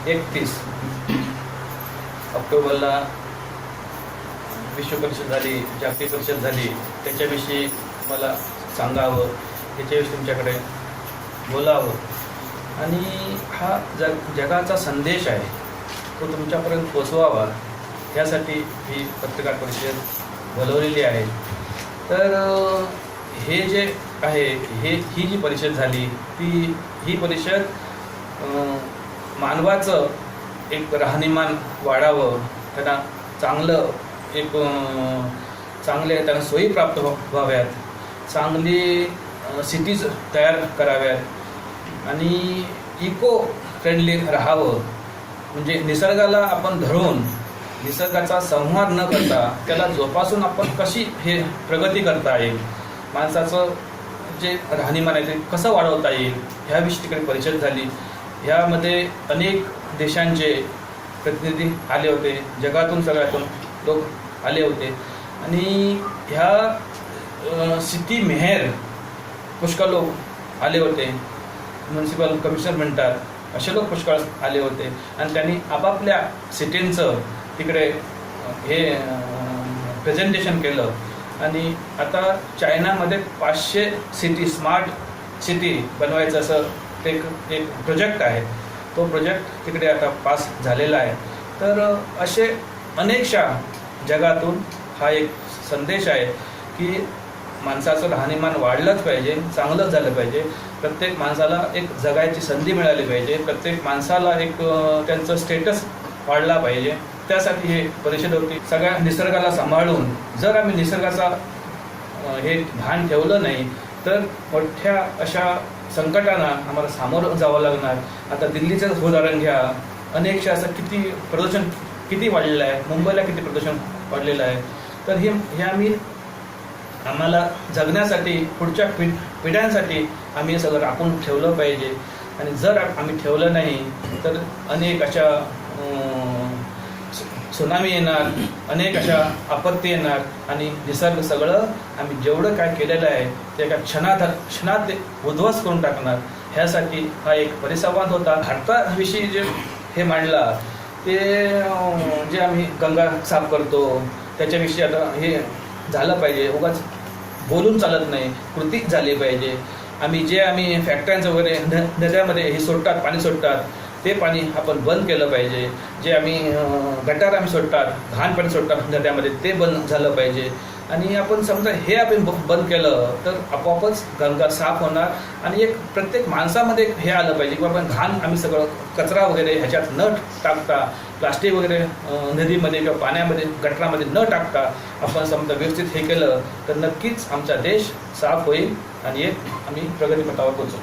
31 ऑक्टोबरला विश्व परिषद झाली, जागतिक परिषद झाली, त्याच्याविषयी मला सांगावं, त्याच्याविषयी तुमच्याकडे बोलावं आणि हा जगाचा संदेश आहे तो तुमच्यापर्यंत पोचवावा यासाठी ही पत्रकार परिषद बोलवलेली आहे. तर हे जे आहे ही जी परिषद झाली ही परिषद मानवाचं एक राहणीमान वाढावं, त्यांना चांगले त्यांना सोयी प्राप्त व्हाव्यात, चांगली सिटीज तयार कराव्यात आणि इको फ्रेंडली राहावं. म्हणजे निसर्गाला आपण धरून निसर्गाचा संहार न करता त्याला जोपासून आपण कशी हे प्रगती करता येईल, माणसाचं जे राहणीमान आहे ते कसं वाढवता येईल ह्याविषयी तिकडे परिषद झाली. ह्यामध्ये अनेक देशांचे प्रतिनिधी आले होते, जगातून सगळ्यातून लोक आले होते आणि ह्या सिटी मेयर पुष्कळ लोक आले होते, म्युन्सिपल कमिशनर म्हणतात असे लोक पुष्कळ आले होते आणि त्यांनी आपापल्या सिटींचं तिकडे हे प्रेझेंटेशन केलं. आणि आता चायनामध्ये 500 सिटी स्मार्ट सिटी बनवायचं असं एक प्रोजेक्ट आहे. तो प्रोजेक्ट तिकडे आता पास झालेला आहे. तर असे अनेकशा जगातून हा एक संदेश आहे की माणसाचं राहणीमान वाढलंच पाहिजे, चांगलंच झालं पाहिजे, प्रत्येक माणसाला एक जगायची संधी मिळाली पाहिजे, प्रत्येक माणसाला एक त्यांचं स्टेटस वाढला पाहिजे. त्यासाठी हे परिषद होती. सगळ्या निसर्गाला सांभाळून जर आम्ही निसर्गाचा हे भान ठेवलं नाही तर मोठ्या अशा संकटांना आम्हाला सामोरं जावं लागणार. आता दिल्लीचं उदाहरण घ्या, अनेकशा असं प्रदूषण किती वाढलेलं आहे, मुंबईला किती प्रदूषण वाढलेलं आहे. तर हे आम्हाला जगण्यासाठी पुढच्या पिढ्यांसाठी आम्ही हे सगळं राखून ठेवलं पाहिजे. आणि जर आम्ही ठेवलं नाही तर अनेक अशा सुनामी येणार, अनेक अशा आपत्ती येणार आणि निसर्ग सगळं आम्ही जेवढं काय केलेलं आहे ते एका क्षणात उद्ध्वस्त करून टाकणार. ह्यासाठी हा एक परिसंवाद होता. भारताविषयी जे हे मांडला ते जे आम्ही गंगा साफ करतो त्याच्याविषयी आता हे झालं पाहिजे. उगाच बोलून चालत नाही, कृती झाली पाहिजे. आम्ही फॅक्टऱ्यांचं वगैरे नद्यामध्ये हे सोडतात, पाणी सोडतात, ते पाणी आपण बंद केलं पाहिजे. जे गटार आम्ही सोडतात, घाण पाणी सोडतात नद्यामध्ये, ते बंद झालं पाहिजे. आणि आपण समजा हे आपण बंद केलं तर आपोआपच गंगा साफ होणार. आणि एक प्रत्येक माणसामध्ये हे आलं पाहिजे की आपण घाण आम्ही सगळं कचरा वगैरे ह्याच्यात न टाकता, प्लास्टिक वगैरे नदीमध्ये किंवा पाण्यामध्ये गटारामध्ये न टाकता आपण समजा व्यवस्थित हे केलं तर नक्कीच आमचा देश साफ होईल आणि आम्ही प्रगतीपथावर पोहोचू.